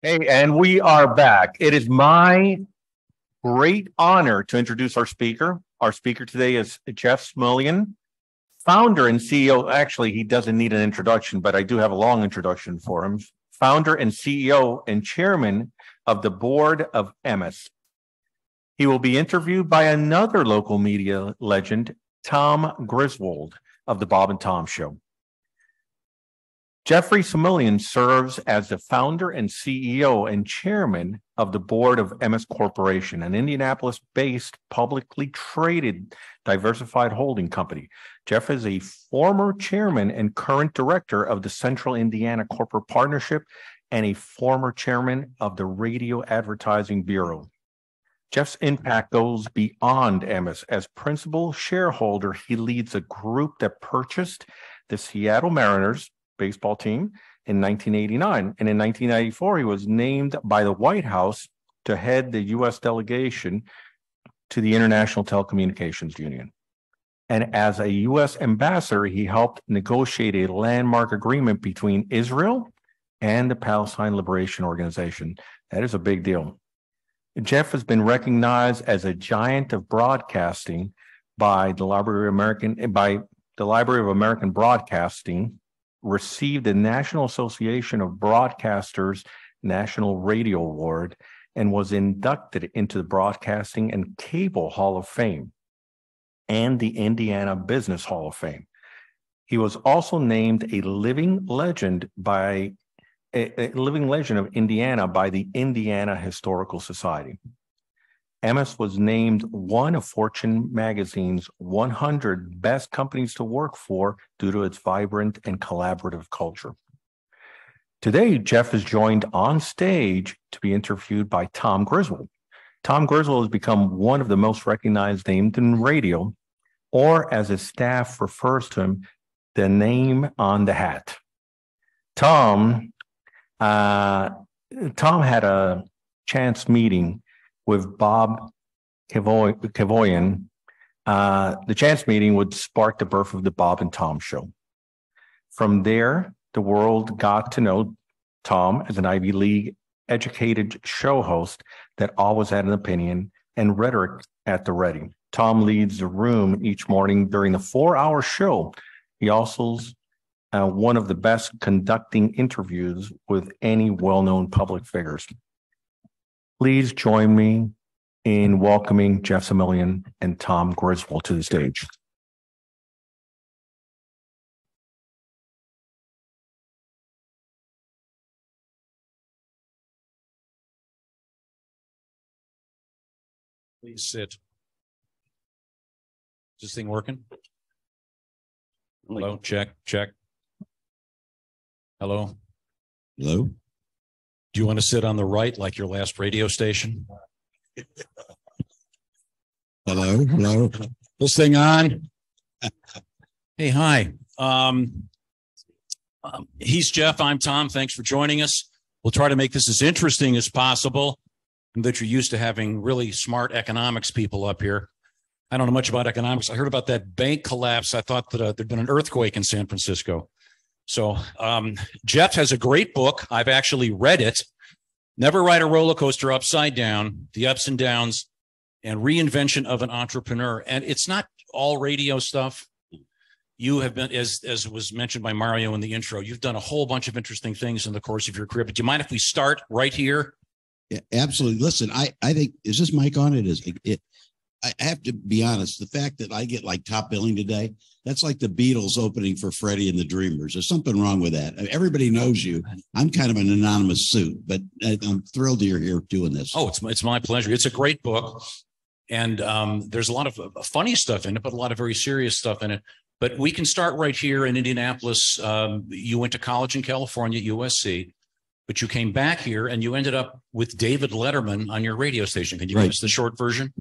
Hey, and we are back. It is my great honor to introduce our speaker. Our speaker today is Jeff Smulyan, founder and CEO. Actually, he doesn't need an introduction, but I do have a long introduction for him. Founder and CEO and chairman of the board of Emmis. He will be interviewed by another local media legend, Tom Griswold of the Bob and Tom Show. Jeffrey Smulyan serves as the founder and CEO and chairman of the board of Emmis Corporation, an Indianapolis-based publicly traded diversified holding company. Jeff is a former chairman and current director of the Central Indiana Corporate Partnership and a former chairman of the Radio Advertising Bureau. Jeff's impact goes beyond Emmis. As principal shareholder, he leads a group that purchased the Seattle Mariners baseball team in 1989. And in 1994, he was named by the White House to head the U.S. delegation to the International Telecommunications Union. And as a U.S. ambassador, he helped negotiate a landmark agreement between Israel and the Palestine Liberation Organization. That is a big deal. Jeff has been recognized as a giant of broadcasting by the Library of American Broadcasting, received the National Association of Broadcasters National Radio Award, and was inducted into the Broadcasting and Cable Hall of Fame and the Indiana Business Hall of Fame. He was also named a living legend of Indiana by the Indiana Historical Society. Emmis was named one of Fortune magazine's 100 best companies to work for due to its vibrant and collaborative culture. Today, Jeff is joined on stage to be interviewed by Tom Griswold. Tom Griswold has become one of the most recognized names in radio, or as his staff refers to him, the name on the hat. Tom had a chance meeting with Bob Kevoian. The chance meeting would spark the birth of the Bob and Tom Show. From there, the world got to know Tom as an Ivy League educated show host that always had an opinion and rhetoric at the ready. Tom leads the room each morning during the 4-hour show. He also one of the best conducting interviews with any well-known public figures. Please join me in welcoming Jeff Smulyan and Tom Griswold to the stage. Please sit. Is this thing working? Hello, check. Hello? Hello? Do you want to sit on the right like your last radio station? Hello? This thing on? Hey, hi. He's Jeff. I'm Tom. Thanks for joining us. We'll try to make this as interesting as possible, and that you're used to having really smart economics people up here. I don't know much about economics. I heard about that bank collapse. I thought that there'd been an earthquake in San Francisco. So Jeff has a great book. I've actually read it. Never Ride a Roller Coaster Upside Down, The Ups and Downs and Reinvention of an Entrepreneur. And it's not all radio stuff. You have been, as was mentioned by Mario in the intro, you've done a whole bunch of interesting things in the course of your career. But do you mind if we start right here? Yeah, absolutely. Listen, I think, is this mic on? I have to be honest, the fact that I get like top billing today, that's like the Beatles opening for Freddie and the Dreamers. There's something wrong with that. Everybody knows you. I'm kind of an anonymous suit, but I'm thrilled you're here doing this. Oh, it's my pleasure. It's a great book. And there's a lot of funny stuff in it, but a lot of very serious stuff in it. But we can start right here in Indianapolis. You went to college in California, USC, but you came back here and you ended up with David Letterman on your radio station. Can you give us the short version?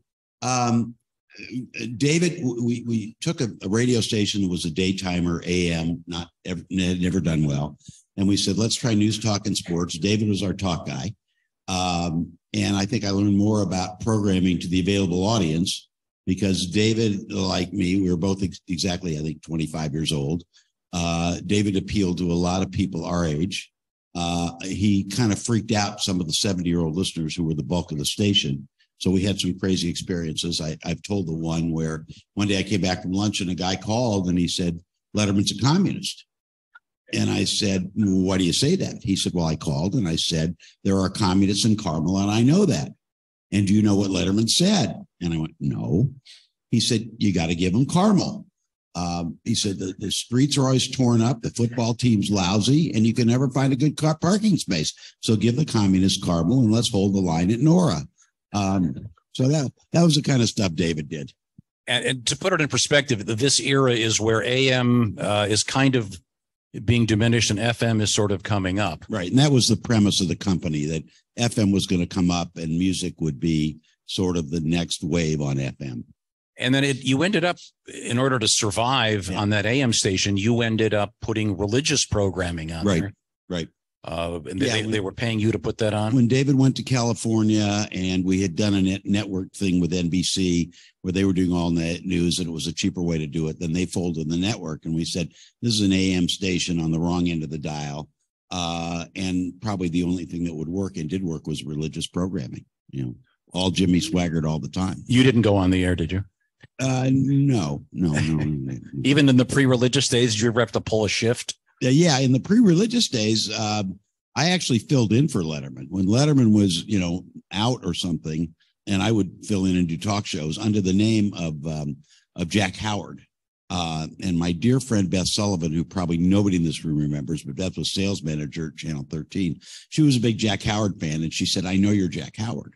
David, we took a radio station that was a daytimer, AM, never done well. And we said, let's try news, talk, and sports. David was our talk guy. And I think I learned more about programming to the available audience because David, like me, we were both exactly, I think, 25 years old. David appealed to a lot of people our age. he kind of freaked out some of the 70-year-old listeners who were the bulk of the station. So we had some crazy experiences. I've told the one where one day I came back from lunch and a guy called and he said, Letterman's a communist. And I said, why do you say that? He said, well, I called and I said, there are communists in Carmel and I know that. And do you know what Letterman said? And I went, no. He said, you got to give him Carmel. He said, the streets are always torn up. The football team's lousy and you can never find a good car parking space. So give the communists Carmel and let's hold the line at Nora. So that was the kind of stuff David did. And to put it in perspective, this era is where AM is kind of being diminished and FM is sort of coming up. Right. And that was the premise of the company, that FM was going to come up and music would be sort of the next wave on FM. And then you ended up, in order to survive on that AM station, you ended up putting religious programming on there. Right. And they were paying you to put that on? When David went to California and we had done a network thing with NBC where they were doing all net news and it was a cheaper way to do it, then they folded the network and we said, this is an AM station on the wrong end of the dial. And probably the only thing that would work and did work was religious programming, all Jimmy Swaggart all the time. You didn't go on the air, did you? No. Even in the pre-religious days, did you ever have to pull a shift? Yeah, in the pre-religious days, I actually filled in for Letterman when Letterman was, out or something, and I would fill in and do talk shows under the name of Jack Howard. And my dear friend Beth Sullivan, who probably nobody in this room remembers, but Beth was sales manager at Channel 13. She was a big Jack Howard fan, and she said, "I know you're Jack Howard."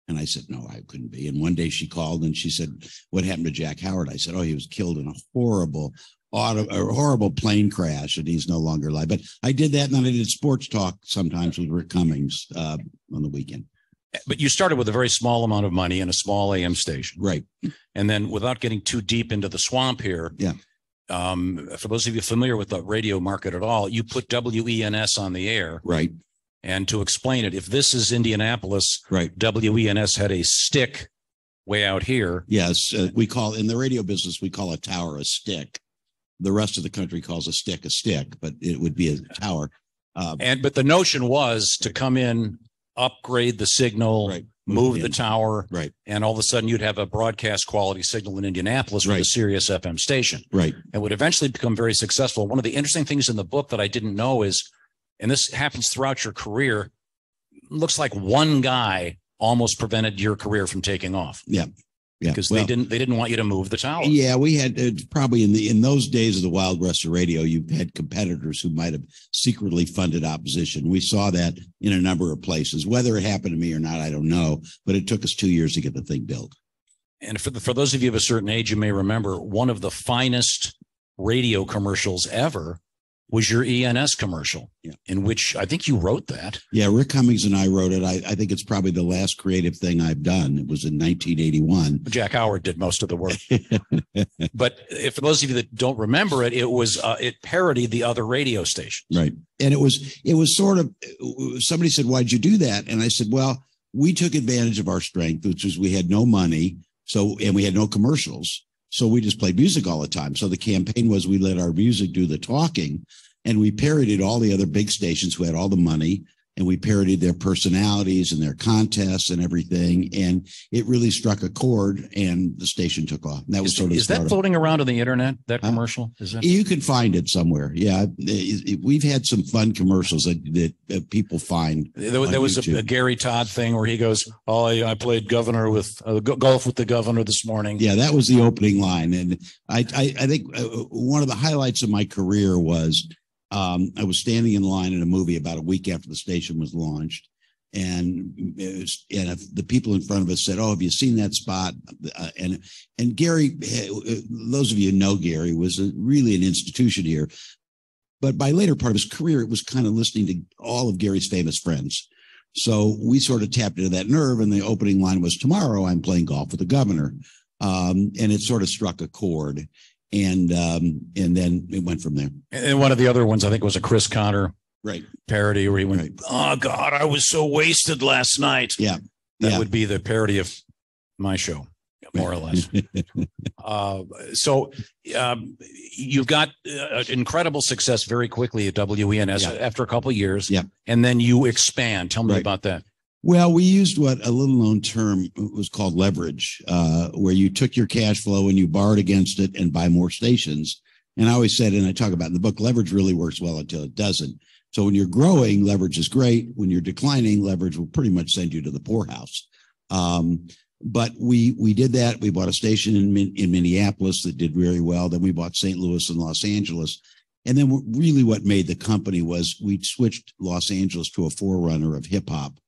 And I said, "No, I couldn't be." And one day she called and she said, "What happened to Jack Howard?" I said, "Oh, he was killed in a horrible plane crash and he's no longer alive." But I did that, and then I did sports talk sometimes with Rick Cummings on the weekend. But you started with a very small amount of money in a small AM station. Right. And then without getting too deep into the swamp here, for those of you familiar with the radio market at all, you put WENS on the air. Right. And to explain it, if this is Indianapolis, right, WENS had a stick way out here. Yes. We call, in the radio business, we call a tower a stick. The rest of the country calls a stick, but it would be a tower. But the notion was to come in, upgrade the signal, right, move the tower, right, and all of a sudden you'd have a broadcast quality signal in Indianapolis with a Sirius FM station. Right. It would eventually become very successful. One of the interesting things in the book that I didn't know is, and this happens throughout your career, looks like one guy almost prevented your career from taking off. Yeah. Yeah, because they didn't want you to move the tower. Yeah, we had probably in those days of the Wild West of radio, you had competitors who might have secretly funded opposition. We saw that in a number of places. Whether it happened to me or not, I don't know. But it took us 2 years to get the thing built. And for those of you of a certain age, you may remember one of the finest radio commercials ever was your ENS commercial, in which I think you wrote that. Yeah, Rick Cummings and I wrote it. I think it's probably the last creative thing I've done. It was in 1981. Jack Howard did most of the work. But for those of you that don't remember it, it parodied the other radio stations. Right. And it was sort of, somebody said, "Why'd you do that?" And I said, well, we took advantage of our strength, which was we had no money. And we had no commercials. So we just played music all the time. So the campaign was we let our music do the talking, and we parodied all the other big stations who had all the money, and we parodied their personalities and their contests and everything. And it really struck a chord, and the station took off. And that was is that floating around on the internet, that commercial? Is that? You can find it somewhere. Yeah. We've had some fun commercials that people find. There was a Gary Todd thing where he goes, "Oh, I played governor with golf with the governor this morning." Yeah, that was the opening line. And I think one of the highlights of my career was I was standing in line in a movie about a week after the station was launched. And the people in front of us said, "Oh, have you seen that spot?" And Gary, those of you who know Gary, was really an institution here. But by later part of his career, it was kind of listening to all of Gary's famous friends. So we sort of tapped into that nerve. And the opening line was, "Tomorrow I'm playing golf with the governor." And it sort of struck a chord. And then it went from there. And one of the other ones, I think, was a Chris Connor parody where he went, "Oh, God, I was so wasted last night." Yeah. That would be the parody of my show. more or less. So you've got incredible success very quickly at WENS after a couple of years. Yeah. And then you expand. Tell me about that. Well, we used what a little known term was called leverage, where you took your cash flow and you borrowed against it and buy more stations. And I always said, and I talk about in the book, leverage really works well until it doesn't. So when you're growing, leverage is great. When you're declining, leverage will pretty much send you to the poorhouse. But we did that. We bought a station in Minneapolis that did very well. Then we bought St. Louis and Los Angeles. And then really what made the company was we switched Los Angeles to a forerunner of hip hop.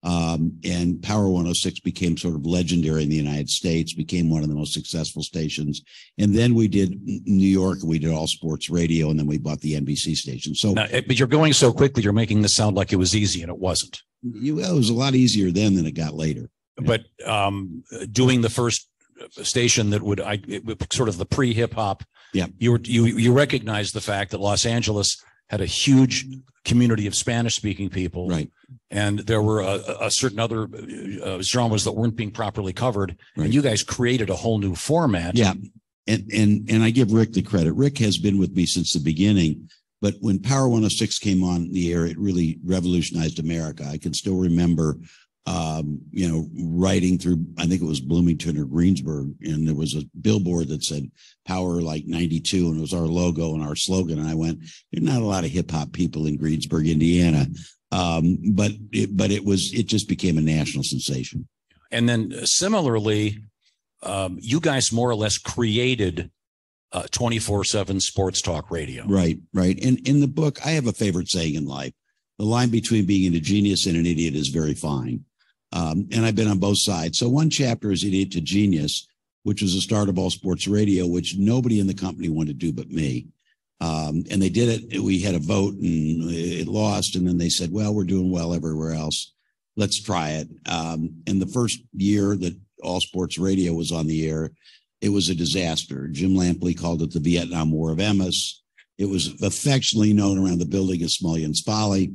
And Power 106 became sort of legendary in the United States, became one of the most successful stations. And then we did New York, we did all sports radio, and then we bought the NBC station. So, now, but you're going so quickly, you're making this sound like it was easy, and it wasn't. It was a lot easier then than it got later. But doing the first station that would sort of the pre-hip hop, you recognize the fact that Los Angeles had a huge community of Spanish-speaking people, right? And there were a certain other genres that weren't being properly covered, right. And you guys created a whole new format. Yeah, and I give Rick the credit. Rick has been with me since the beginning. But when Power 106 came on the air, it really revolutionized America. I can still remember, riding through, I think it was Bloomington or Greensburg, and there was a billboard that said Power like 92, and it was our logo and our slogan. And I went, there's not a lot of hip hop people in Greensburg, Indiana. But it just became a national sensation. And then similarly, you guys more or less created 24/7 sports talk radio. Right. And in the book, I have a favorite saying in life. The line between being a genius and an idiot is very fine. And I've been on both sides. So one chapter is Idiot to Genius, which was the start of all sports radio, which nobody in the company wanted to do but me. And they did it. We had a vote and it lost. And then they said, well, we're doing well everywhere else. Let's try it. And the first year that all sports radio was on the air, it was a disaster. Jim Lampley called it the Vietnam War of Emmis. It was affectionately known around the building as Smulyan's Folly.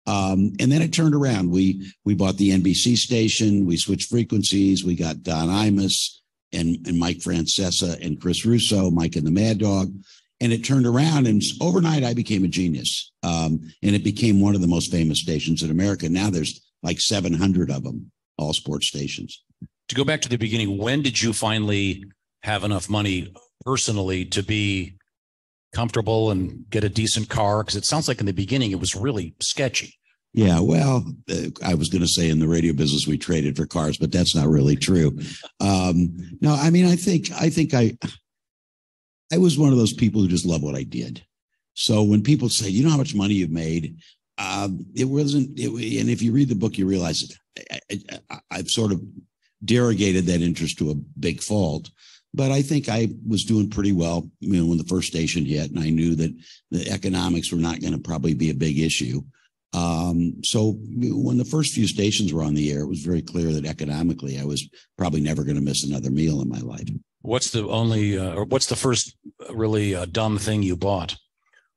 And then it turned around. We bought the NBC station. We switched frequencies. We got Don Imus and Mike Francesa and Chris Russo, Mike and the Mad Dog. And it turned around, and overnight I became a genius. And it became one of the most famous stations in America. Now there's like 700 of them, all sports stations. To go back to the beginning, when did you finally have enough money personally to be comfortable and get a decent car? Because it sounds like in the beginning it was really sketchy. Yeah, well, I was going to say in the radio business we traded for cars, but that's not really true. No, I mean, I think I was one of those people who just love what I did. So when people say, you know how much money you've made, it wasn't. And if you read the book, you realize I've sort of derogated that interest to a big fault. But I think I was doing pretty well, when the first station hit, and I knew that the economics were not going to probably be a big issue. So when the first few stations were on the air, it was very clear that economically I was probably never going to miss another meal in my life. What's the first really dumb thing you bought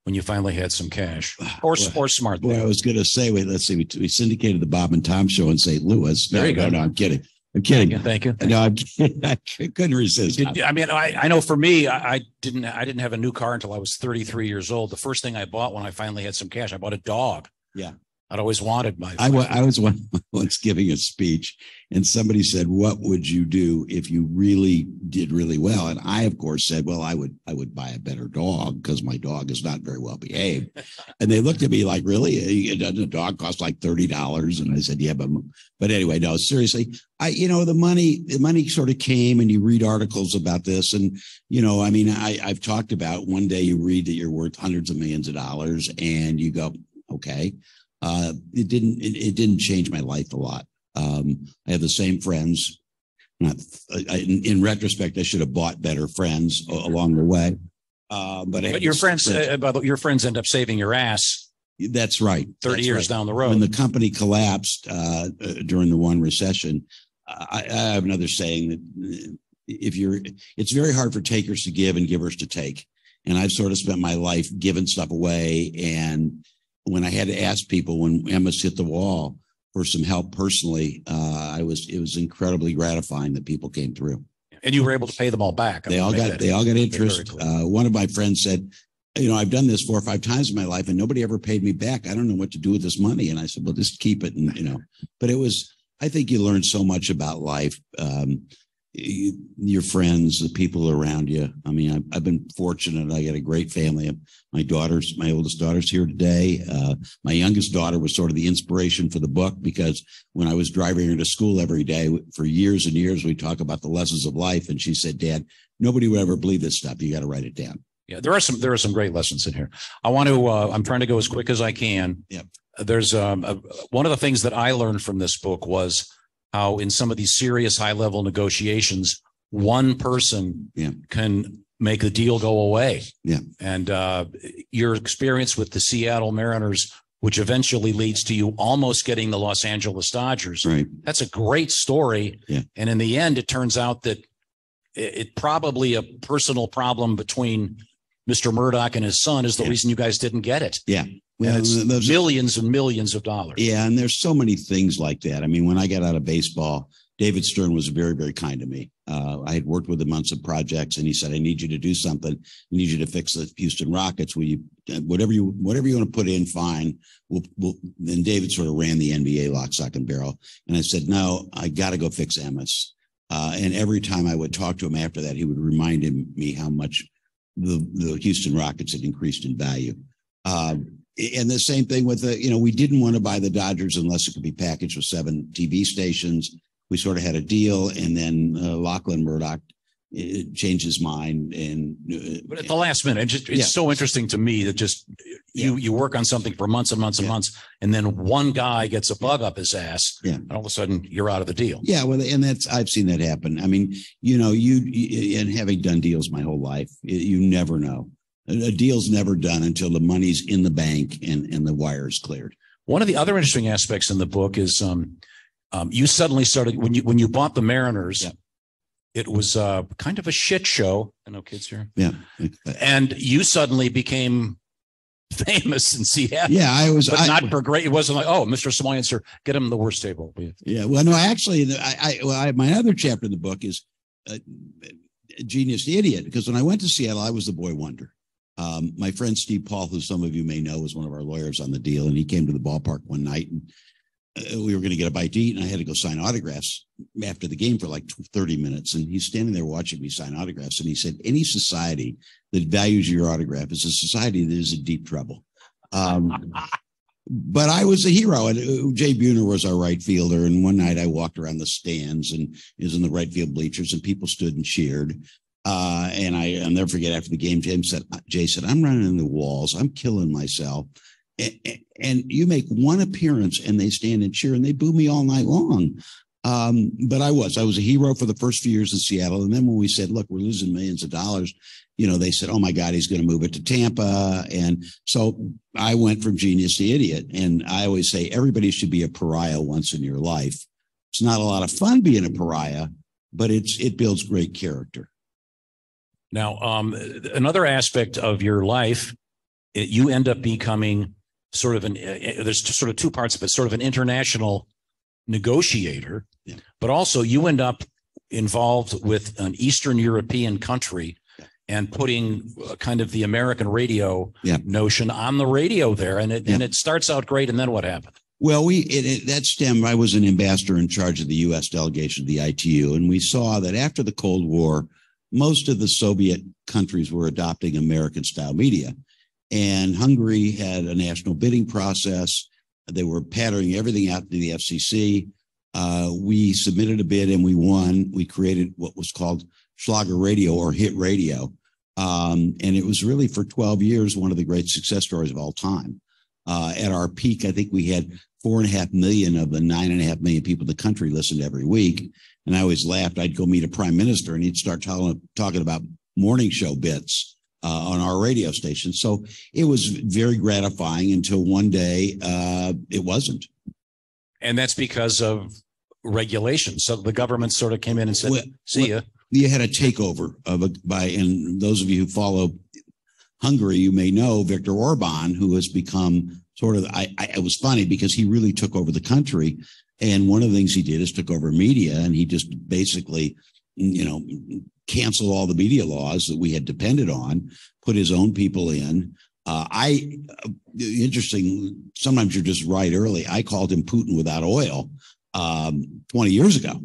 when you finally had some cash or smart? Well, I was going to say, let's see, we syndicated the Bob and Tom show in St. Louis. There you go. No, I'm kidding. Thank you. No, I'm kidding. I couldn't resist. I mean, I know for me, I didn't have a new car until I was 33 years old. The first thing I bought when I finally had some cash, I bought a dog. Yeah. I'd always wanted I was once giving a speech, and somebody said, what would you do if you really did really well? And I, of course, said, well, I would buy a better dog because my dog is not very well behaved. And they looked at me like, really? Doesn't a dog cost like $30? And I said, yeah, but anyway, no, seriously, the money sort of came, and you read articles about this. And, I mean, I've talked about one day you read that you're worth hundreds of millions of dollars and you go, okay. It didn't change my life a lot. I have the same friends. In retrospect, I should have bought better friends along the way. But your friends end up saving your ass. That's right. 30 years down the road. When the company collapsed during the one recession, I have another saying that it's very hard for takers to give and givers to take. And I've sort of spent my life giving stuff away. And when I had to ask people when Emmis hit the wall for some help personally, it was incredibly gratifying that people came through. And you were able to pay them all back. They all got interest. One of my friends said, I've done this 4 or 5 times in my life and nobody ever paid me back. I don't know what to do with this money. And I said, well, just keep it. And, but I think you learn so much about life. Your friends, the people around you. I mean, I've been fortunate. I got a great family. My oldest daughter's here today. My youngest daughter was sort of the inspiration for the book, because when I was driving her to school every day for years and years, we talk about the lessons of life. And she said, Dad, nobody would ever believe this stuff. You got to write it down. Yeah, there are some great lessons in here. I'm trying to go as quick as I can. Yeah. There's one of the things that I learned from this book was how in some of these serious high level negotiations, one person can make the deal go away. Yeah. And your experience with the Seattle Mariners, which eventually leads to you almost getting the Los Angeles Dodgers. Right. That's a great story. Yeah. And in the end, it turns out that it probably a personal problem between Mr. Murdoch and his son is the reason you guys didn't get it. Yeah. Well, and it's millions and millions of dollars. Yeah. And there's so many things like that. I mean, when I got out of baseball, David Stern was very, very kind to me. I had worked with him on some projects, and he said, I need you to do something. I need you to fix the Houston Rockets. Whatever you want to put in, fine. Then David sort of ran the NBA lock, stock, and barrel. And I said, no, I got to go fix Emmis. And every time I would talk to him after that, he would remind me how much the Houston Rockets had increased in value. And the same thing with we didn't want to buy the Dodgers unless it could be packaged with 7 TV stations. We sort of had a deal, and then Lachlan Murdoch changed his mind. But at the last minute, it's so interesting to me that just you work on something for months and months and months, and then one guy gets a bug up his ass, and all of a sudden you're out of the deal. Yeah, well, and I've seen that happen. I mean, and having done deals my whole life, you never know. A deal's never done until the money's in the bank and the wire's cleared. One of the other interesting aspects in the book is you suddenly started when you bought the Mariners. Yeah. It was kind of a shit show. I know kids here. Yeah. And you suddenly became famous in Seattle. Yeah, I was. But not for great. It wasn't like, oh, Mr. Smulyan, sir, get him the worst table. Yeah. Well, no, actually, my other chapter in the book is Genius the Idiot, because when I went to Seattle, I was the boy wonder. My friend Steve Paul, who some of you may know, was one of our lawyers on the deal, and he came to the ballpark one night, and we were going to get a bite to eat, and I had to go sign autographs after the game for like 30 minutes. And he's standing there watching me sign autographs. And he said, any society that values your autograph is a society that is in deep trouble. But I was a hero, and Jay Buhner was our right fielder. And one night I walked around the stands and was in the right field bleachers, and people stood and cheered. And I'll never forget, after the game, Jay said, I'm running in the walls. I'm killing myself. And you make one appearance and they stand and cheer and they boo me all night long. But I was a hero for the first few years in Seattle. And then when we said, look, we're losing millions of dollars, they said, oh my God, he's going to move it to Tampa. And so I went from genius to idiot. And I always say everybody should be a pariah once in your life. It's not a lot of fun being a pariah, but it builds great character. Now, another aspect of your life, you end up becoming sort of there's sort of two parts of it, sort of an international negotiator, but also you end up involved with an Eastern European country and putting kind of the American radio notion on the radio there. And it starts out great. And then what happened? Well, that stemmed, I was an ambassador in charge of the U.S. delegation of the ITU. And we saw that after the Cold War, most of the Soviet countries were adopting American style media. And Hungary had a national bidding process. They were patterning everything out to the FCC. We submitted a bid and we won. We created what was called Schlager Radio or Hit Radio. And it was really for 12 years one of the great success stories of all time. At our peak, I think we had 4.5 million of the 9.5 million people in the country listened every week. And I always laughed. I'd go meet a prime minister and he'd start talking about morning show bits on our radio station. So it was very gratifying until one day it wasn't. And that's because of regulation. So the government sort of came in and said, see ya. You had a takeover and those of you who follow Hungary, you may know Viktor Orban, who has become sort of, it was funny because he really took over the country. And one of the things he did is took over media, and he just basically cancel all the media laws that we had depended on, put his own people in. Interesting, sometimes you're just right early. I called him Putin without oil 20 years ago.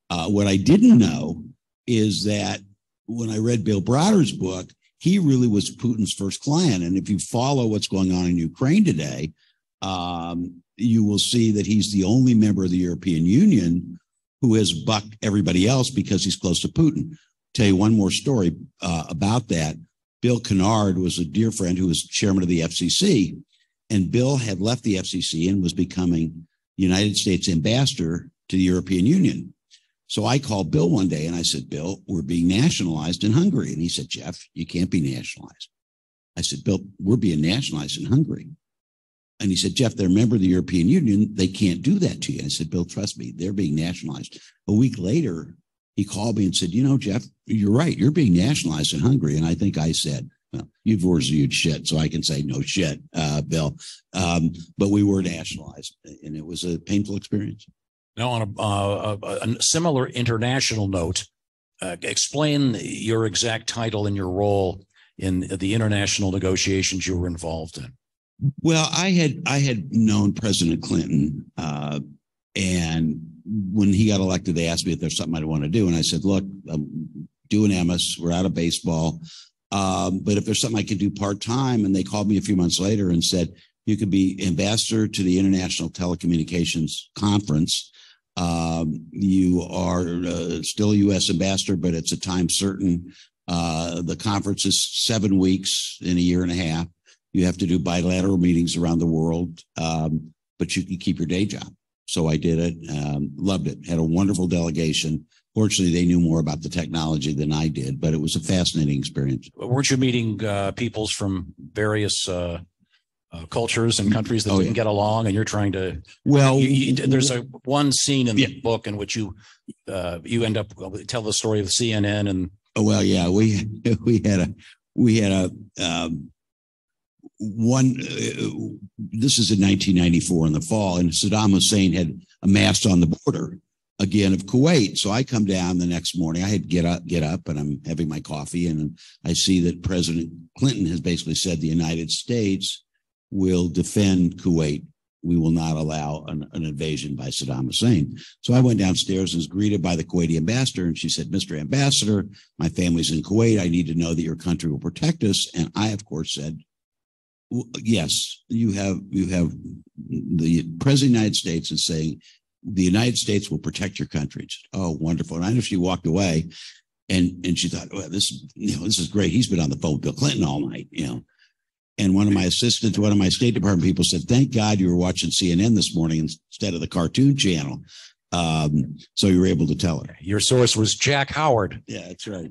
What I didn't know is that when I read Bill Browder's book, he really was Putin's first client. And if you follow what's going on in Ukraine today, you will see that he's the only member of the European Union who has bucked everybody else because he's close to Putin. Tell you one more story about that. Bill Kennard was a dear friend who was chairman of the FCC, and Bill had left the FCC and was becoming United States ambassador to the European Union. So I called Bill one day and I said, Bill, we're being nationalized in Hungary. And he said, Jeff, you can't be nationalized. I said, Bill, we're being nationalized in Hungary. And he said, Jeff, they're a member of the European Union. They can't do that to you. I said, Bill, trust me, they're being nationalized. A week later, he called me and said, Jeff, you're right. You're being nationalized in Hungary. And I think I said, well, you've reviewed shit, so I can say no shit, Bill. But we were nationalized, and it was a painful experience. Now, on a similar international note, explain your exact title and your role in the international negotiations you were involved in. Well, I had known President Clinton, and when he got elected, they asked me if there's something I'd want to do, and I said, "Look, I'm doing Emmis. We're out of baseball, but if there's something I can do part time," and they called me a few months later and said, "You could be ambassador to the International Telecommunications Conference. You are still a U.S. ambassador, but it's a time certain. The conference is 7 weeks in a year and a half. You have to do bilateral meetings around the world, but you can keep your day job." So I did it, loved it, had a wonderful delegation. Fortunately, they knew more about the technology than I did, but it was a fascinating experience. Weren't you meeting peoples from various cultures and countries that didn't get along, and you're trying to? Well, there's one scene in the book in which you end up tell the story of CNN and. Oh well, yeah, we had a one. This is in 1994 in the fall, and Saddam Hussein had amassed on the border again of Kuwait. So I come down the next morning. I had to get up, and I'm having my coffee, and I see that President Clinton has basically said the United States will defend Kuwait. We will not allow an invasion by Saddam Hussein. So I went downstairs and was greeted by the Kuwaiti ambassador, and she said, "Mr. Ambassador, my family's in Kuwait. I need to know that your country will protect us." And I, of course, said, "Yes, you have the President of the United States is saying the United States will protect your country." Said, "Oh, wonderful." And I know she walked away and she thought, "Well, this is great. He's been on the phone with Bill Clinton all night, And one of my assistants, one of my State Department people said, "Thank God you were watching CNN this morning instead of the cartoon channel." So you were able to tell her. Your source was Jack Howard. Yeah, that's right.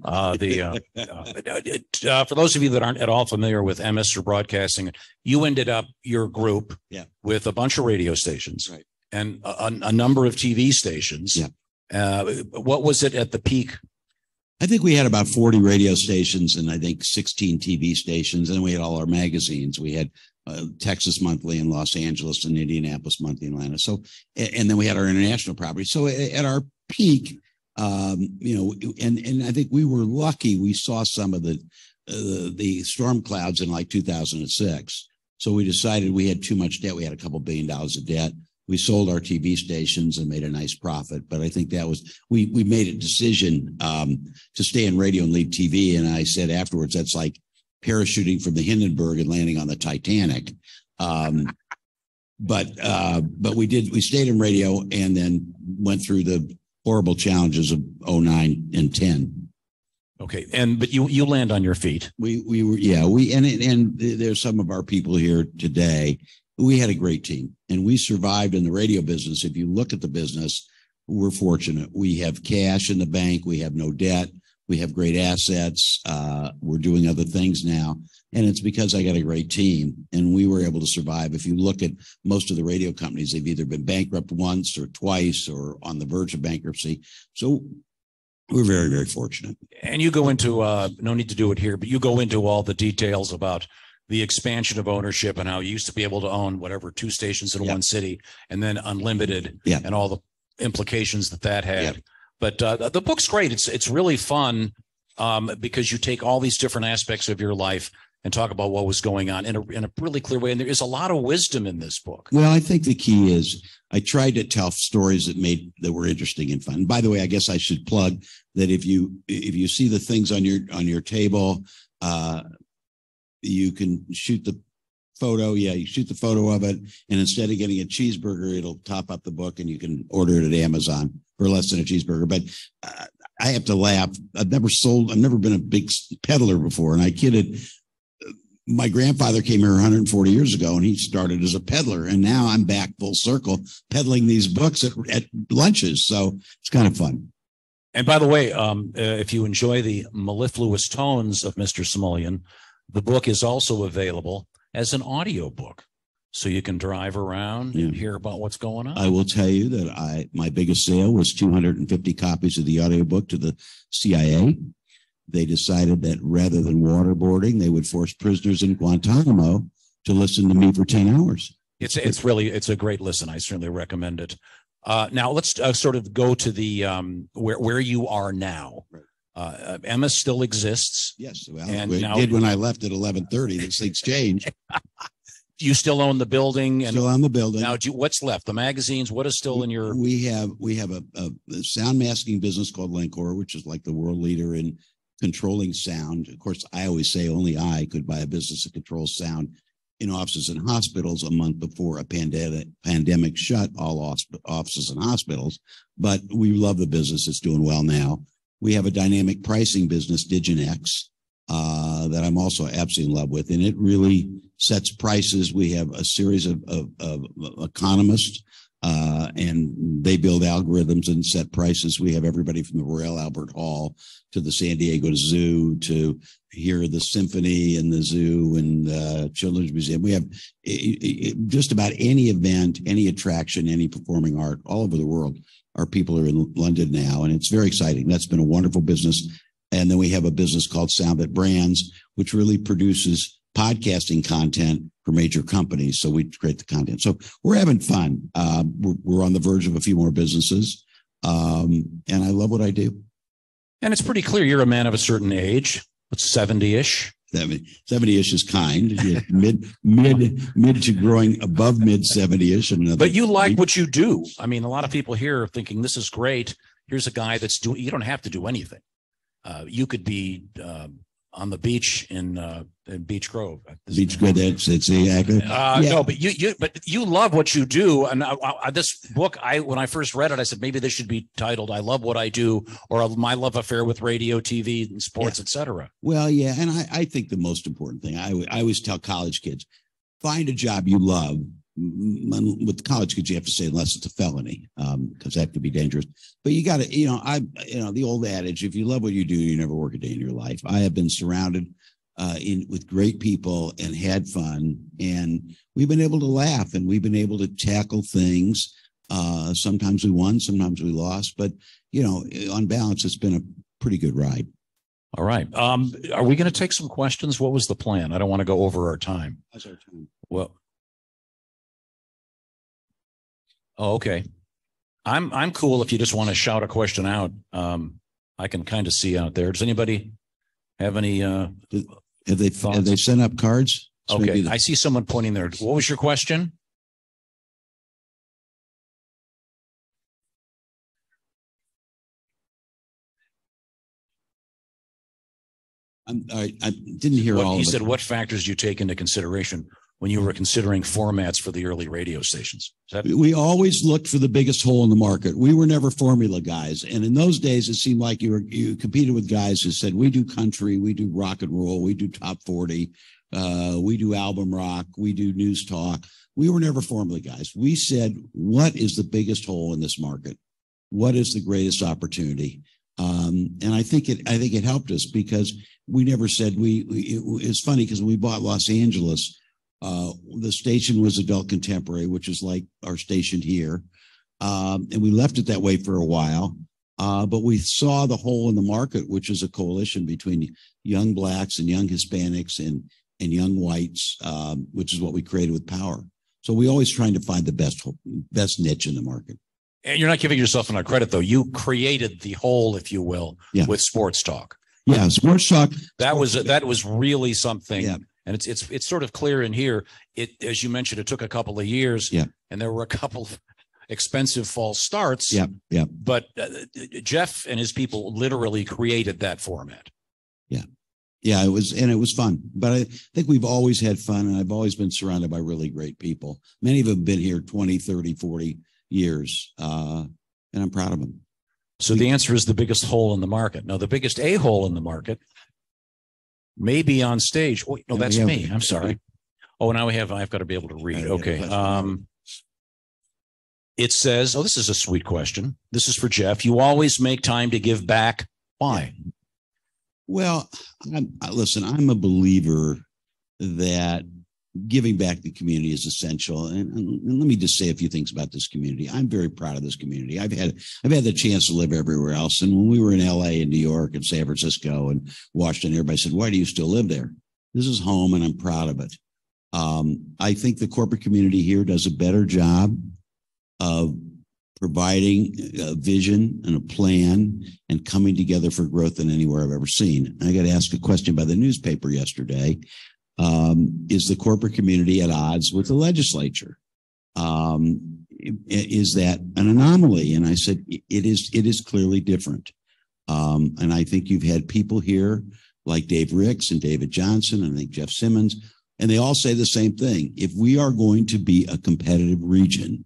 For those of you that aren't at all familiar with Emmis or broadcasting, you ended up your group with a bunch of radio stations and a number of TV stations. Yeah. What was it at the peak? I think we had about 40 radio stations and I think 16 TV stations. And then we had all our magazines. We had Texas Monthly in Los Angeles and Indianapolis Monthly in Atlanta. So, and then we had our international property. So at our peak, and I think we were lucky. We saw some of the storm clouds in like 2006. So we decided we had too much debt. We had a couple $1 billion of debt. We sold our TV stations and made a nice profit. But I think that was, we made a decision to stay in radio and leave TV. And I said afterwards, that's like parachuting from the Hindenburg and landing on the Titanic. But we stayed in radio and then went through the horrible challenges of 09 and 10. Okay. But you land on your feet. We were, and there's some of our people here today. We had a great team and we survived in the radio business. If you look at the business, we're fortunate. We have cash in the bank. We have no debt. We have great assets. We're doing other things now. And it's because I got a great team and we were able to survive. If you look at most of the radio companies, they've either been bankrupt once or twice or on the verge of bankruptcy. So we're very, very fortunate. And you go into, no need to do it here, but you go into all the details about the expansion of ownership and how you used to be able to own whatever 2 stations in one city and then unlimited and all the implications that had. But the book's great. It's really fun because you take all these different aspects of your life and talk about what was going on in a really clear way. And there is a lot of wisdom in this book. Well, I think the key is I tried to tell stories that were interesting and fun. And by the way, I guess I should plug that if you see the things on your table, you can shoot the photo. Yeah, you shoot the photo of it, and instead of getting a cheeseburger, it'll top up the book, and you can order it at Amazon for less than a cheeseburger. But I have to laugh. I've never been a big peddler before, and I kidded. My grandfather came here 140 years ago, and he started as a peddler, and now I'm back full circle peddling these books at lunches. So it's kind of fun. And by the way, if you enjoy the mellifluous tones of Mr. Smulyan, the book is also available as an audio book, so you can drive around and hear about what's going on. I will tell you that my biggest sale was 250 copies of the audiobook to the CIA. They decided that rather than waterboarding, they would force prisoners in Guantanamo to listen to me for 10 hours. It's a great listen. I certainly recommend it. Now let's sort of go to the where you are now. Emmis still exists. Yes, well, and it did when I left at 11:30. These things change. You still own the building? Still own the building. Now, what's left? The magazines? What is still in your? We have a sound masking business called Lencor, which is like the world leader in controlling sound. Of course, I always say only I could buy a business that controls sound in offices and hospitals a month before a pandemic shut all offices and hospitals. But we love the business. It's doing well now. We have a dynamic pricing business, DigiNex, that I'm also absolutely in love with. And it really sets prices. We have a series of economists, and they build algorithms and set prices. We have everybody from the Royal Albert Hall to the San Diego Zoo to hear the symphony and the zoo and Children's Museum. We have just about any event, any attraction, any performing art all over the world. Our people are in London now, and it's very exciting. That's been a wonderful business. And then we have a business called Sound That Brands, which really produces podcasting content for major companies. So we create the content. So we're having fun. We're on the verge of a few more businesses. And I love what I do. And it's pretty clear you're a man of a certain age. It's 70-ish. 70-ish is kind. Mid to growing above mid 70-ish. But you like what you do. I mean, a lot of people here are thinking this is great. Here's a guy that's doing. You don't have to do anything. You could be on the beach in Beach Grove. Beach Grove. That's exactly. No, but you love what you do. And this book, when I first read it, I said maybe this should be titled "I Love What I Do" or "My Love Affair with Radio, TV, and Sports, etc." Well, yeah, and I think the most important thing I always tell college kids: find a job you love. With college kids, you have to say unless it's a felony, because that could be dangerous. But you got to, the old adage: if you love what you do, you never work a day in your life. I have been surrounded with great people and had fun, and we've been able to laugh and we've been able to tackle things. Sometimes we won, sometimes we lost, but on balance, it's been a pretty good ride. All right. Are we going to take some questions? What was the plan? I don't want to go over our time. How's our time? Well. Oh, okay. I'm cool if you just want to shout a question out. I can kind of see out there. Does anybody have any have they sent up cards? So okay. I see someone pointing there. What was your question? I didn't hear all. You said, what factors do you take into consideration when you were considering formats for the early radio stations? We always looked for the biggest hole in the market. We were never formula guys. And in those days, it seemed like you competed with guys who said, we do country, we do rock and roll, we do top 40, we do album rock, we do news talk. We were never formula guys. We said, what is the biggest hole in this market? What is the greatest opportunity? And I think it helped us because we never said it's funny because when we bought Los Angeles, the station was adult contemporary, which is like our station here. And we left it that way for a while. But we saw the hole in the market, which is a coalition between young blacks and young Hispanics and young whites, which is what we created with Power. So we always trying to find the best niche in the market. And you're not giving yourself enough credit, though. You created the whole, if you will, with sports talk. Yeah, sports talk. That was really something. Yeah. And it's sort of clear in here. As you mentioned, it took a couple of years. Yeah. And there were a couple of expensive false starts. Yeah. Yeah. But Jeff and his people literally created that format. Yeah. Yeah, it was fun. But I think we've always had fun, and I've always been surrounded by really great people. Many of them have been here 20, 30, 40 years, and I'm proud of them. So the answer is the biggest hole in the market. No, the biggest a-hole in the market may be on stage. Oh, no, that's me. I'm sorry. Oh, now I've got to be able to read. Okay. It says, this is a sweet question. This is for Jeff. You always make time to give back. Why? Well, listen, I'm a believer that giving back to the community is essential. And let me just say a few things about this community. I'm very proud of this community. I've had the chance to live everywhere else. And when we were in LA and New York and San Francisco and Washington, everybody said, why do you still live there? This is home, and I'm proud of it. I think the corporate community here does a better job of providing a vision and a plan and coming together for growth than anywhere I've ever seen. I got to ask a question by the newspaper yesterday. Is the corporate community at odds with the legislature? Is that an anomaly? And I said, it is clearly different. And I think you've had people here like Dave Ricks and David Johnson, and I think Jeff Simmons, and they all say the same thing. If we are going to be a competitive region,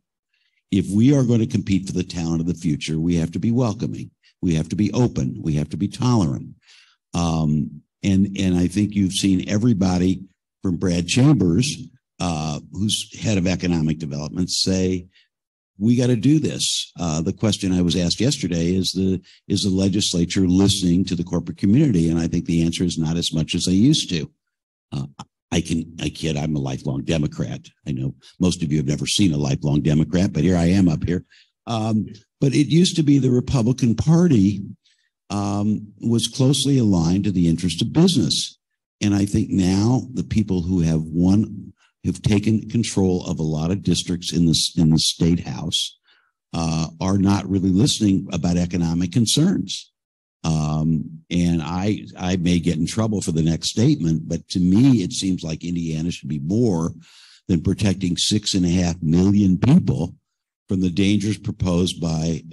if we are going to compete for the talent of the future, we have to be welcoming. We have to be open. We have to be tolerant. And I think you've seen everybody from Brad Chambers, who's head of economic development, say, we got to do this. The question I was asked yesterday is the legislature listening to the corporate community? And I think the answer is not as much as they used to. I kid, I'm a lifelong Democrat. I know most of you have never seen a lifelong Democrat, but here I am up here. But it used to be the Republican Party was closely aligned to the interest of business. And I think now the people who have taken control of a lot of districts in the state house are not really listening about economic concerns. And I may get in trouble for the next statement, but to me, it seems like Indiana should be more than protecting 6.5 million people from the dangers proposed by,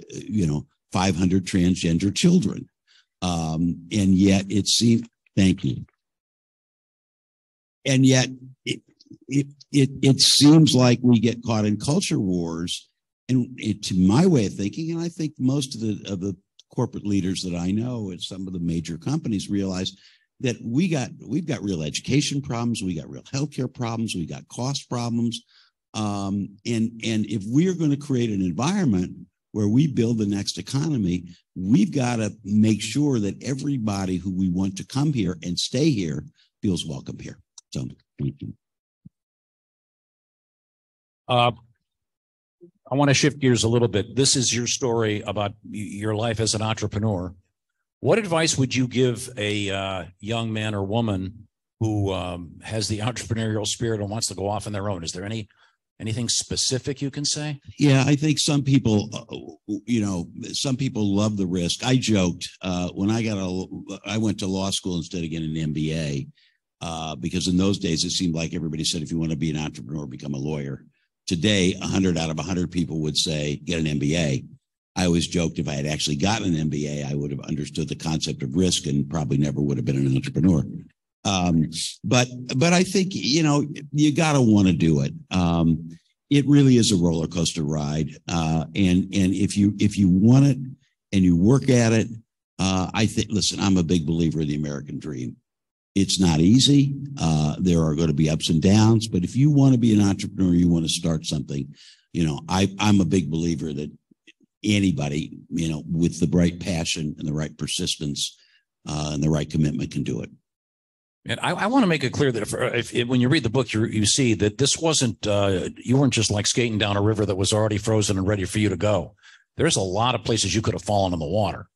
500 transgender children. And yet it seems, thank you. And yet it seems like we get caught in culture wars. And to my way of thinking, and I think most of the corporate leaders that I know at some of the major companies realize that we've got real education problems, we got real healthcare problems, we got cost problems. And if we are going to create an environment where we build the next economy, we've got to make sure that everybody who we want to come here and stay here feels welcome here. So thank you. I want to shift gears a little bit. This is your story about your life as an entrepreneur. What advice would you give a young man or woman who has the entrepreneurial spirit and wants to go off on their own? Is there anything specific you can say? Yeah, I think some people, some people love the risk. I joked when I went to law school instead of getting an MBA because in those days it seemed like everybody said if you want to be an entrepreneur, become a lawyer. Today, 100 out of 100 people would say, get an MBA. I always joked if I had actually gotten an MBA, I would have understood the concept of risk and probably never would have been an entrepreneur. But I think, you got to want to do it. It really is a roller coaster ride. And if you want it and you work at it, I think, listen, I'm a big believer in the American dream. It's not easy. There are going to be ups and downs, but if you want to be an entrepreneur, you want to start something, I'm a big believer that anybody, with the right passion and the right persistence and the right commitment can do it. And I want to make it clear that when you read the book, you see that this wasn't, you weren't just like skating down a river that was already frozen and ready for you to go. There's a lot of places you could have fallen in the water.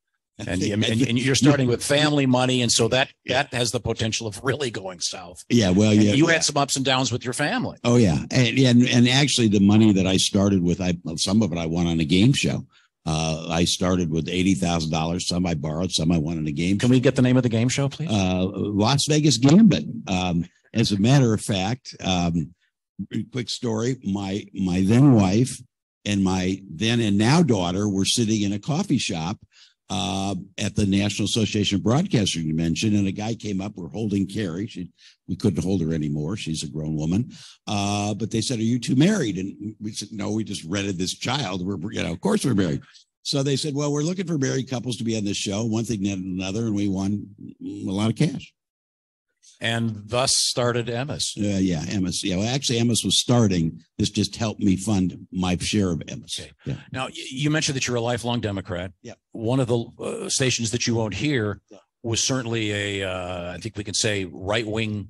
And you're starting with family money. And so that has the potential of really going south. Yeah. Well, and yeah. You had some ups and downs with your family. Oh, yeah. And actually the money that I started with, some of it I won on a game show. I started with $80,000. Some I borrowed, some I won on a game. Can we get the name of the game show, please? Las Vegas Gambit. As a matter of fact, quick story, my then wife and my then and now daughter were sitting in a coffee shop at the National Association of Broadcasters Convention, and a guy came up. We're holding Carrie. We couldn't hold her anymore. She's a grown woman. But they said, "Are you two married?" And we said, "No, we just rented this child. Of course we're married." So they said, "Well, we're looking for married couples to be on this show." One thing led to another, and we won a lot of cash. And thus started Emmis. Yeah, Emmis. Yeah, well, actually, Emmis was starting. This just helped me fund my share of Emmis. Okay. Yeah. Now, you mentioned that you're a lifelong Democrat. Yeah. One of the stations that you owned here was certainly I think we can say, right-wing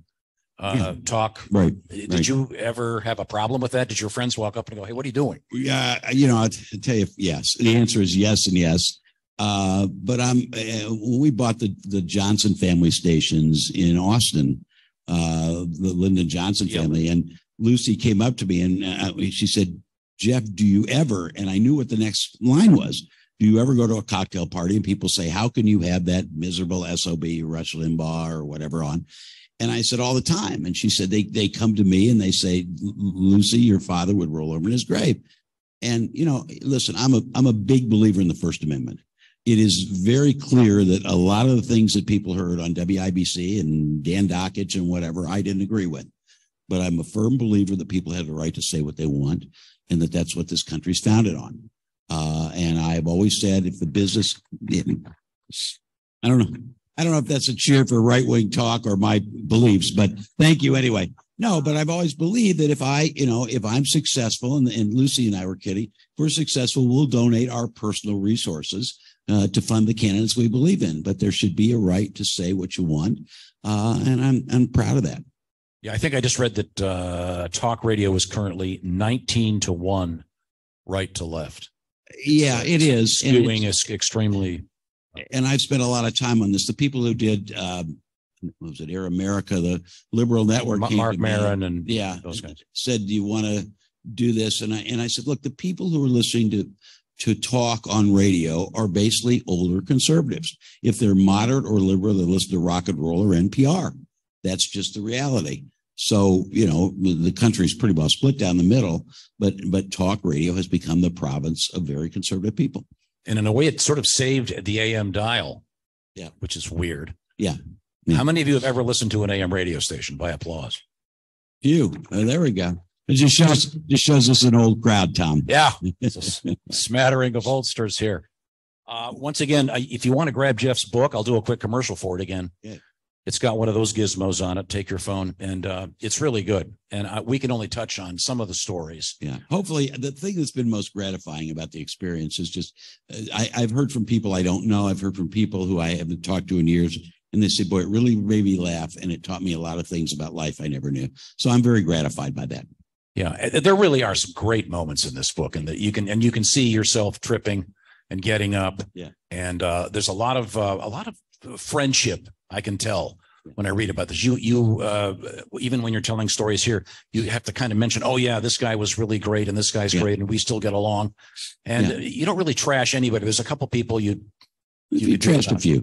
talk. Right. Did you ever have a problem with that? Did your friends walk up and go, "Hey, what are you doing?" Yeah, I'll tell you, yes. The answer is yes and yes. But when we bought the Johnson family stations in Austin, the Lyndon Johnson family, and Lucy came up to me and she said, "Jeff, do you ever," and I knew what the next line was, "do you ever go to a cocktail party and people say, how can you have that miserable SOB, Rush Limbaugh or whatever on?" And I said, "All the time." And she said, they come to me and they say, "Lucy, your father would roll over in his grave." And, listen, I'm a big believer in the First Amendment. It is very clear that a lot of the things that people heard on WIBC and Dan Dockich and whatever, I didn't agree with. But I'm a firm believer that people have the right to say what they want, and that's what this country's founded on. And I've always said, if the business, I don't know if that's a cheer for right-wing talk or my beliefs, but thank you anyway. No, but I've always believed that if I'm successful, and Lucy and I were kidding, if we're successful, we'll donate our personal resources to fund the candidates we believe in. But there should be a right to say what you want, and I'm proud of that. Yeah, I think I just read that talk radio is currently 19-1 right to left. Yeah, it is. Skewing is extremely. And I've spent a lot of time on this. The people who did, what was it, Air America, the liberal network, Mark Maron and those guys said, "Do you want to do this?" And I said, "Look, the people who are listening to talk on radio are basically older conservatives. If they're moderate or liberal, they listen to rock and roll or NPR. That's just the reality." So, the country's pretty well split down the middle, but talk radio has become the province of very conservative people. And in a way, it sort of saved the AM dial. Yeah. Which is weird. Yeah. How many of you have ever listened to an AM radio station? By applause. Few. There we go. It just shows us an old crowd, Tom. Yeah. It's a smattering of oldsters here. Once again, if you want to grab Jeff's book, I'll do a quick commercial for it again. Yeah. It's got one of those gizmos on it. Take your phone, and it's really good. And we can only touch on some of the stories. Yeah. Hopefully, the thing that's been most gratifying about the experience is just I've heard from people I don't know. I've heard from people who I haven't talked to in years, and they say, "Boy, it really made me laugh, and it taught me a lot of things about life I never knew." So I'm very gratified by that. Yeah, there really are some great moments in this book, and that you can see yourself tripping and getting up. Yeah. And there's a lot of friendship. I can tell when I read about this. You even when you're telling stories here, you have to kind of mention, "Oh yeah, this guy was really great, and this guy's great, and we still get along." And you don't really trash anybody. There's a couple people you trashed a few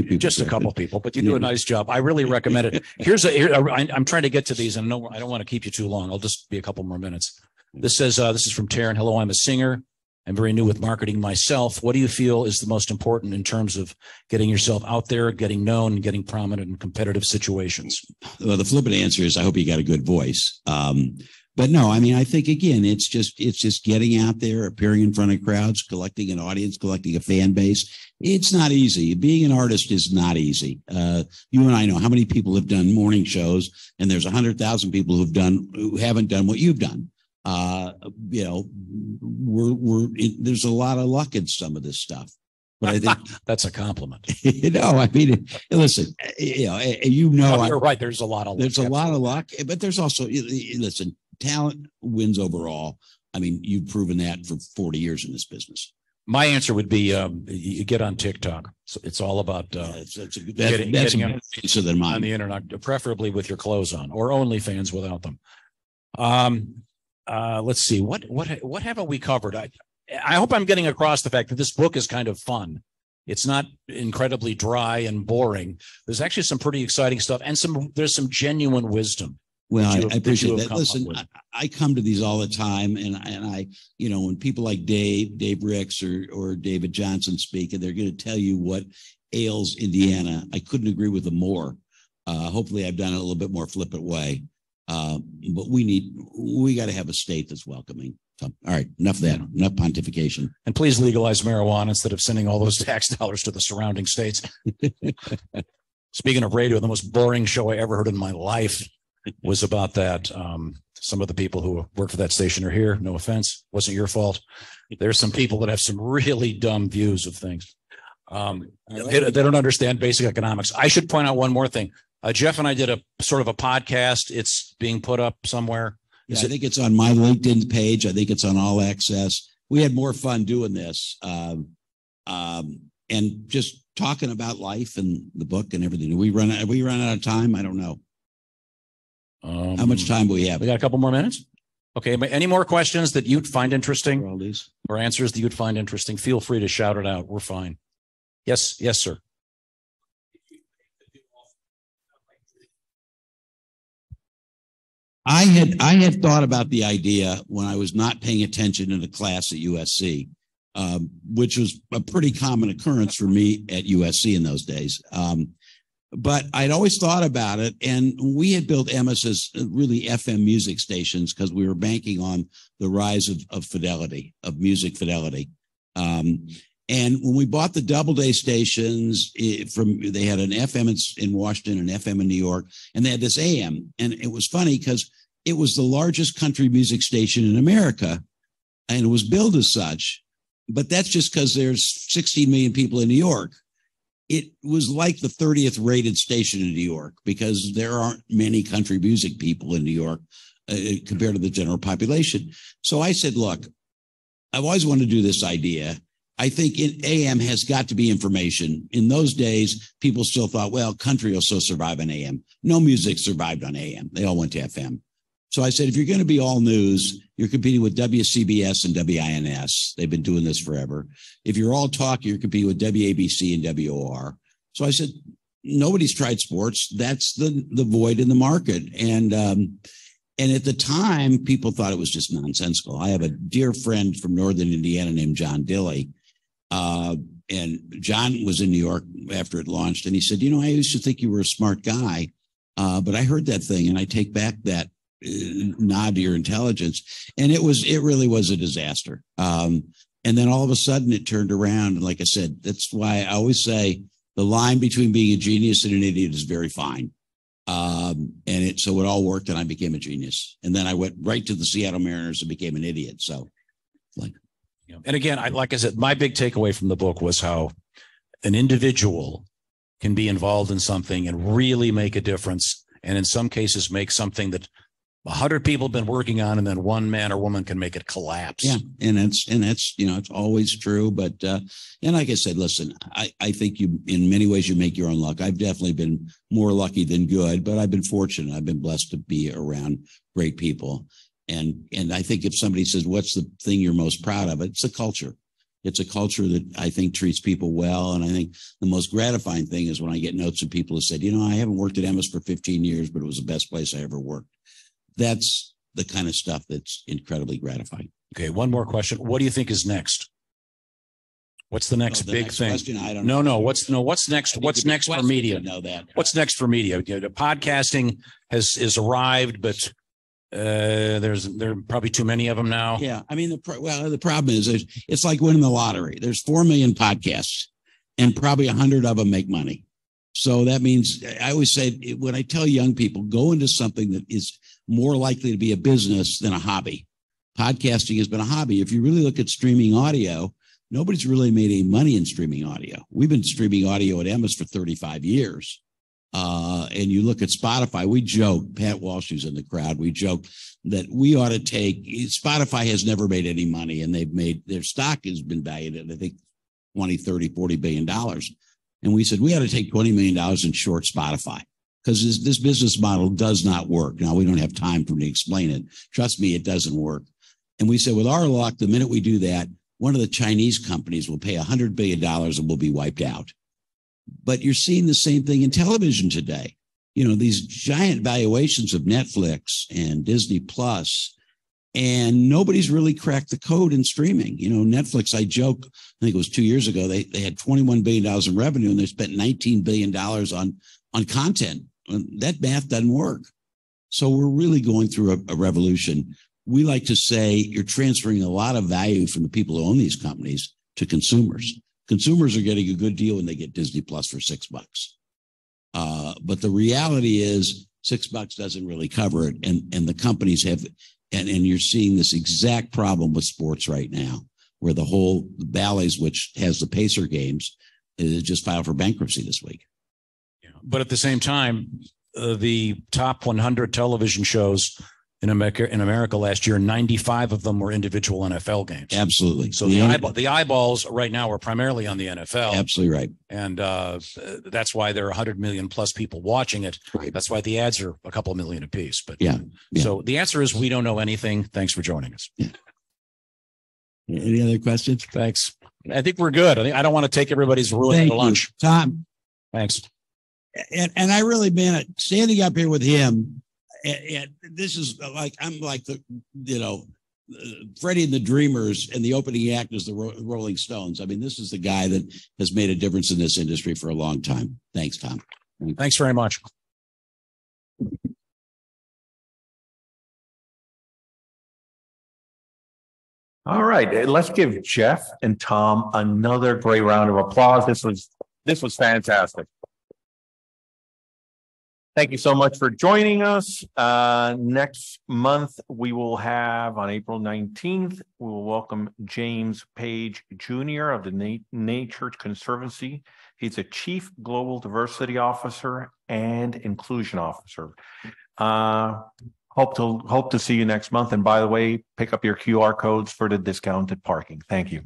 people, just a couple people, but you do a nice job. I really recommend it. I'm trying to get to these, and I don't want to keep you too long. I'll just be a couple more minutes. This says, this is from Taryn. "Hello, I'm a singer. I'm very new with marketing myself. What do you feel is the most important in terms of getting yourself out there, getting known, and getting prominent in competitive situations?" Well, the flippant answer is I hope you got a good voice. But no, I mean, I think, again, it's just getting out there, appearing in front of crowds, collecting an audience, collecting a fan base. It's not easy. Being an artist is not easy. You and I know how many people have done morning shows, and there's 100,000 people who haven't done what you've done. There's a lot of luck in some of this stuff, but I think that's a compliment. I mean, listen, you're right. There's a lot of luck. There's a lot of luck, but there's also, listen, talent wins overall. I mean, you've proven that for 40 years in this business. My answer would be you get on TikTok. It's all about That's a getting better answer than mine. on the internet, preferably with your clothes on, or OnlyFans without them. Let's see, what haven't we covered? I hope I'm getting across the fact that this book is kind of fun. It's not incredibly dry and boring. There's actually some pretty exciting stuff, and there's some genuine wisdom. Well, I appreciate that. Listen, I come to these all the time, and I, when people like Dave Ricks or David Johnson speak, and they're going to tell you what ails Indiana, I couldn't agree with them more. Hopefully, I've done it a little bit more flippant way, but we got to have a state that's welcoming. So, all right, enough of that. Enough pontification. And please legalize marijuana instead of sending all those tax dollars to the surrounding states. Speaking of radio, the most boring show I ever heard in my life was about that. Some of the people who work for that station are here. No offense. Wasn't your fault. There's some people that have some really dumb views of things. They don't understand basic economics. I should point out one more thing. Jeff and I did a sort of a podcast. It's being put up somewhere. I think it's on my LinkedIn page. I think it's on All Access. We had more fun doing this and just talking about life and the book and everything. Have we run out of time? I don't know. How much time do we have? We got a couple more minutes. Okay. Any more questions that you'd find interesting or answers that you'd find interesting? Feel free to shout it out. We're fine. Yes. Yes, sir. I had thought about the idea when I was not paying attention in a class at USC, which was a pretty common occurrence for me at USC in those days. But I'd always thought about it, and we had built Emmis as really FM music stations because we were banking on the rise of fidelity, of music fidelity. And when we bought the Doubleday stations they had an FM in Washington, an FM in New York, and they had this AM. And it was funny because it was the largest country music station in America, and it was billed as such. But that's just because there's 16 million people in New York. It was like the 30th rated station in New York because there aren't many country music people in New York compared to the general population. So I said, look, I've always wanted to do this idea. I think AM has got to be information. In those days, people still thought, well, country will still survive on AM. No music survived on AM. They all went to FM. So I said, if you're going to be all news, you're competing with WCBS and WINS. They've been doing this forever. If you're all talk, you're competing with WABC and WOR. So I said, nobody's tried sports. That's the void in the market. And at the time, people thought it was just nonsensical. I have a dear friend from Northern Indiana named John Dilley. And John was in New York after it launched. And he said, I used to think you were a smart guy. But I heard that thing and I take back that nod to your intelligence. And it really was a disaster. And then all of a sudden it turned around. And like I said, that's why I always say the line between being a genius and an idiot is very fine. So it all worked and I became a genius. And then I went right to the Seattle Mariners and became an idiot. So and again, like I said, my big takeaway from the book was how an individual can be involved in something and really make a difference. And in some cases, make something that 100 people have been working on, and then one man or woman can make it collapse. Yeah. And that's, it's always true. But, and like I said, listen, I think in many ways, you make your own luck. I've definitely been more lucky than good, but I've been fortunate. I've been blessed to be around great people. And I think if somebody says, what's the thing you're most proud of? It's a culture. It's a culture that I think treats people well. And I think the most gratifying thing is when I get notes from people who said, I haven't worked at Emmis for 15 years, but it was the best place I ever worked. That's the kind of stuff that's incredibly gratifying. Okay. One more question. What do you think is next? What's the next big thing? Question, I don't know. No. What's next? What's next for media? Know that. What's next for media? The podcasting has arrived, but there are probably too many of them now. Yeah. I mean, the problem is it's like winning the lottery. There's 4 million podcasts and probably 100 of them make money. So that means I always say when I tell young people, go into something that is more likely to be a business than a hobby. Podcasting has been a hobby. If you really look at streaming audio, nobody's really made any money in streaming audio. We've been streaming audio at Emmis for 35 years. And you look at Spotify, we joke, Pat Walsh, who's in the crowd, we joke that we ought to take, Spotify has never made any money, and their stock has been valued at, I think, 20, 30, $40 billion. And we said, we ought to take $20 million and short Spotify, because this business model does not work. Now, we don't have time for me to explain it. Trust me, it doesn't work. And we said, with our luck, the minute we do that, one of the Chinese companies will pay $100 billion and will be wiped out. But you're seeing the same thing in television today. You know, these giant valuations of Netflix and Disney Plus, and nobody's really cracked the code in streaming. You know, Netflix, I joke, I think it was 2 years ago, they had $21 billion in revenue, and they spent $19 billion on content. That math doesn't work. So we're really going through a revolution. We like to say you're transferring a lot of value from the people who own these companies to consumers. Consumers are getting a good deal when they get Disney Plus for $6. But the reality is $6 doesn't really cover it. And the companies have, and you're seeing this exact problem with sports right now, where the whole Bally's, which has the Pacer games, is just filed for bankruptcy this week. Yeah. But at the same time, the top 100 television shows in America last year, 95 of them were individual NFL games. Absolutely. So the eyeballs right now are primarily on the NFL. Absolutely right. And that's why there are 100 million plus people watching it. Right. That's why the ads are a couple of million apiece. But yeah. So the answer is we don't know anything. Thanks for joining us. Yeah. Any other questions? Thanks. I think we're good. I don't want to take everybody's ruin to lunch. Tom. Thanks. And I really mean it. Standing up here with him, and this is like, I'm like the, you know, Freddie and the Dreamers, and the opening act is the Rolling Stones. I mean, this is the guy that has made a difference in this industry for a long time. Thanks, Tom. Thanks very much. All right, let's give Jeff and Tom another great round of applause. This was fantastic. Thank you so much for joining us. Next month, we will have, on April 19th, we will welcome James Page Jr. of the Nature Conservancy. He's a Chief Global Diversity Officer and Inclusion Officer. Hope to see you next month. And by the way, pick up your QR codes for the discounted parking. Thank you.